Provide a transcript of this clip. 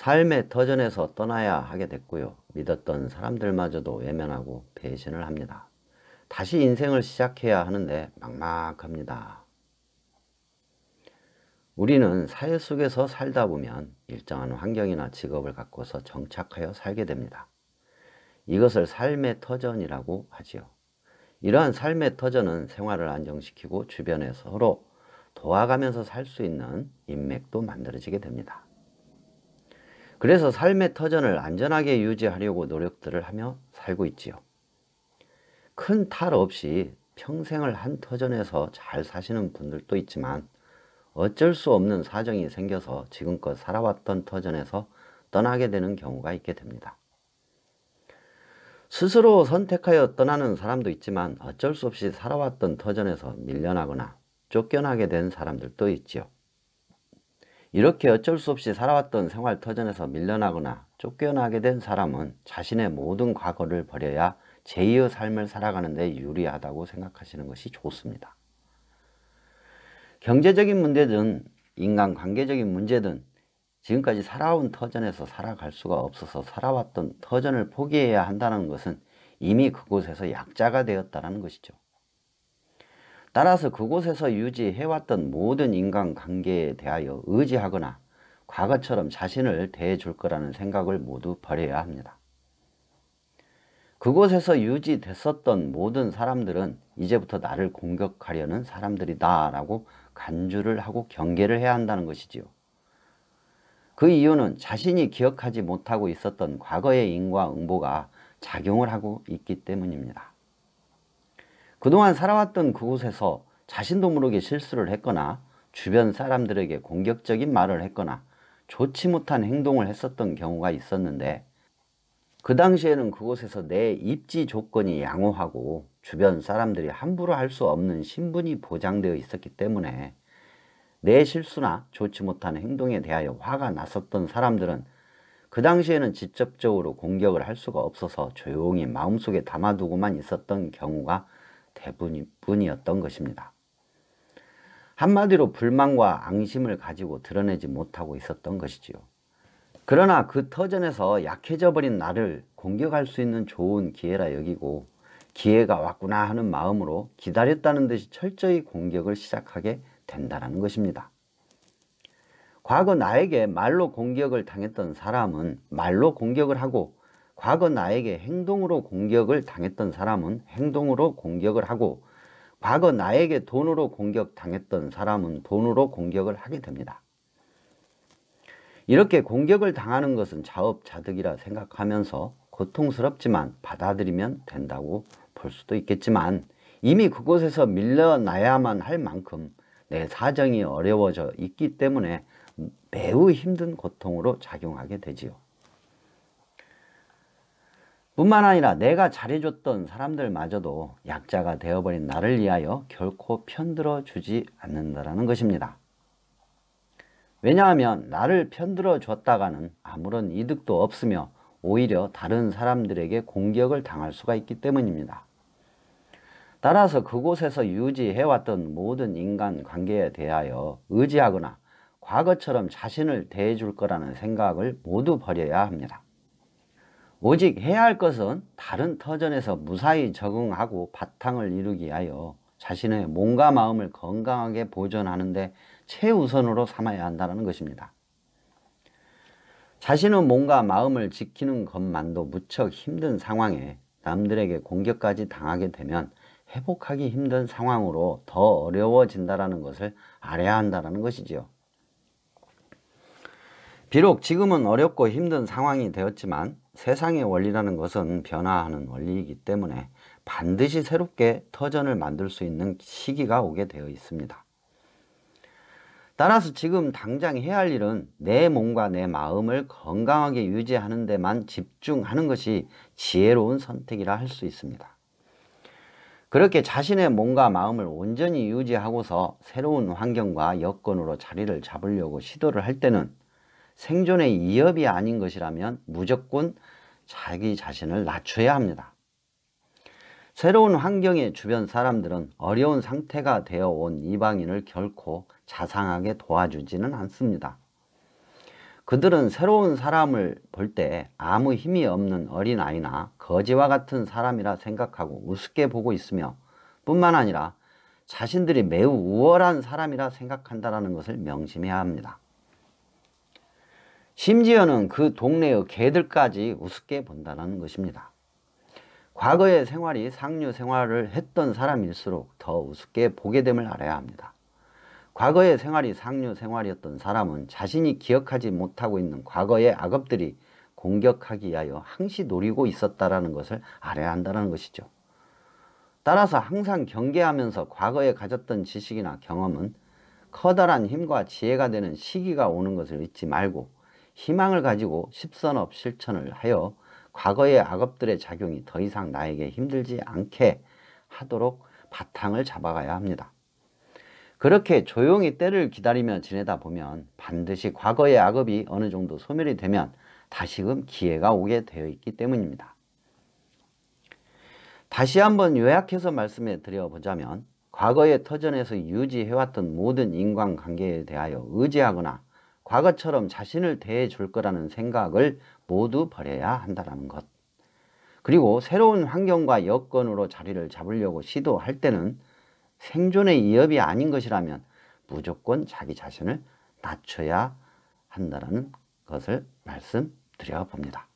삶의 터전에서 떠나야 하게 됐고요. 믿었던 사람들마저도 외면하고 배신을 합니다. 다시 인생을 시작해야 하는데 막막합니다. 우리는 사회 속에서 살다 보면 일정한 환경이나 직업을 갖고서 정착하여 살게 됩니다. 이것을 삶의 터전이라고 하지요. 이러한 삶의 터전은 생활을 안정시키고 주변에 서로 도와가면서 살 수 있는 인맥도 만들어지게 됩니다. 그래서 삶의 터전을 안전하게 유지하려고 노력들을 하며 살고 있지요. 큰 탈 없이 평생을 한 터전에서 잘 사시는 분들도 있지만 어쩔 수 없는 사정이 생겨서 지금껏 살아왔던 터전에서 떠나게 되는 경우가 있게 됩니다. 스스로 선택하여 떠나는 사람도 있지만 어쩔 수 없이 살아왔던 터전에서 밀려나거나 쫓겨나게 된 사람들도 있지요. 이렇게 어쩔 수 없이 살아왔던 생활 터전에서 밀려나거나 쫓겨나게 된 사람은 자신의 모든 과거를 버려야 제2의 삶을 살아가는 데 유리하다고 생각하시는 것이 좋습니다. 경제적인 문제든 인간관계적인 문제든 지금까지 살아온 터전에서 살아갈 수가 없어서 살아왔던 터전을 포기해야 한다는 것은 이미 그곳에서 약자가 되었다는 것이죠. 따라서 그곳에서 유지해왔던 모든 인간관계에 대하여 의지하거나 과거처럼 자신을 대해줄 거라는 생각을 모두 버려야 합니다. 그곳에서 유지됐었던 모든 사람들은 이제부터 나를 공격하려는 사람들이다 라고 간주를 하고 경계를 해야 한다는 것이지요. 그 이유는 자신이 기억하지 못하고 있었던 과거의 인과응보가 작용을 하고 있기 때문입니다. 그동안 살아왔던 그곳에서 자신도 모르게 실수를 했거나 주변 사람들에게 공격적인 말을 했거나 좋지 못한 행동을 했었던 경우가 있었는데 그 당시에는 그곳에서 내 입지 조건이 양호하고 주변 사람들이 함부로 할 수 없는 신분이 보장되어 있었기 때문에 내 실수나 좋지 못한 행동에 대하여 화가 났었던 사람들은 그 당시에는 직접적으로 공격을 할 수가 없어서 조용히 마음속에 담아두고만 있었던 경우가 대부분이었던 것입니다. 한마디로 불만과 앙심을 가지고 드러내지 못하고 있었던 것이지요. 그러나 그 터전에서 약해져 버린 나를 공격할 수 있는 좋은 기회라 여기고 기회가 왔구나 하는 마음으로 기다렸다는 듯이 철저히 공격을 시작하게 된다는 것입니다. 과거 나에게 말로 공격을 당했던 사람은 말로 공격을 하고 과거 나에게 행동으로 공격을 당했던 사람은 행동으로 공격을 하고 과거 나에게 돈으로 공격당했던 사람은 돈으로 공격을 하게 됩니다. 이렇게 공격을 당하는 것은 자업자득이라 생각하면서 고통스럽지만 받아들이면 된다고 볼 수도 있겠지만 이미 그곳에서 밀려나야만 할 만큼 내 사정이 어려워져 있기 때문에 매우 힘든 고통으로 작용하게 되지요. 뿐만 아니라 내가 잘해줬던 사람들마저도 약자가 되어버린 나를 위하여 결코 편들어 주지 않는다는 것입니다. 왜냐하면 나를 편들어 줬다가는 아무런 이득도 없으며 오히려 다른 사람들에게 공격을 당할 수가 있기 때문입니다. 따라서 그곳에서 유지해왔던 모든 인간관계에 대하여 의지하거나 과거처럼 자신을 대해줄 거라는 생각을 모두 버려야 합니다. 오직 해야 할 것은 다른 터전에서 무사히 적응하고 바탕을 이루기 위하여 자신의 몸과 마음을 건강하게 보존하는 데 최우선으로 삼아야 한다는 것입니다. 자신의 몸과 마음을 지키는 것만도 무척 힘든 상황에 남들에게 공격까지 당하게 되면 회복하기 힘든 상황으로 더 어려워진다는 것을 알아야 한다는 것이지요. 비록 지금은 어렵고 힘든 상황이 되었지만 세상의 원리라는 것은 변화하는 원리이기 때문에 반드시 새롭게 터전을 만들 수 있는 시기가 오게 되어 있습니다. 따라서 지금 당장 해야 할 일은 내 몸과 내 마음을 건강하게 유지하는 데만 집중하는 것이 지혜로운 선택이라 할 수 있습니다. 그렇게 자신의 몸과 마음을 온전히 유지하고서 새로운 환경과 여건으로 자리를 잡으려고 시도를 할 때는 생존의 위협이 아닌 것이라면 무조건 자기 자신을 낮춰야 합니다. 새로운 환경의 주변 사람들은 어려운 상태가 되어 온 이방인을 결코 자상하게 도와주지는 않습니다. 그들은 새로운 사람을 볼 때 아무 힘이 없는 어린아이나 거지와 같은 사람이라 생각하고 우습게 보고 있으며 뿐만 아니라 자신들이 매우 우월한 사람이라 생각한다는 것을 명심해야 합니다. 심지어는 그 동네의 개들까지 우습게 본다는 것입니다. 과거의 생활이 상류 생활을 했던 사람일수록 더 우습게 보게 됨을 알아야 합니다. 과거의 생활이 상류 생활이었던 사람은 자신이 기억하지 못하고 있는 과거의 악업들이 공격하기 위하여 항시 노리고 있었다는 것을 알아야 한다는 것이죠. 따라서 항상 경계하면서 과거에 가졌던 지식이나 경험은 커다란 힘과 지혜가 되는 시기가 오는 것을 잊지 말고 희망을 가지고 십선업 실천을 하여 과거의 악업들의 작용이 더 이상 나에게 힘들지 않게 하도록 바탕을 잡아가야 합니다. 그렇게 조용히 때를 기다리며 지내다 보면 반드시 과거의 악업이 어느 정도 소멸이 되면 다시금 기회가 오게 되어 있기 때문입니다. 다시 한번 요약해서 말씀해 드려보자면 과거의 터전에서 유지해왔던 모든 인간관계에 대하여 의지하거나 과거처럼 자신을 대해 줄 거라는 생각을 모두 버려야 한다는 것. 그리고 새로운 환경과 여건으로 자리를 잡으려고 시도할 때는 생존의 위협이 아닌 것이라면 무조건 자기 자신을 낮춰야 한다는 것을 말씀드려 봅니다.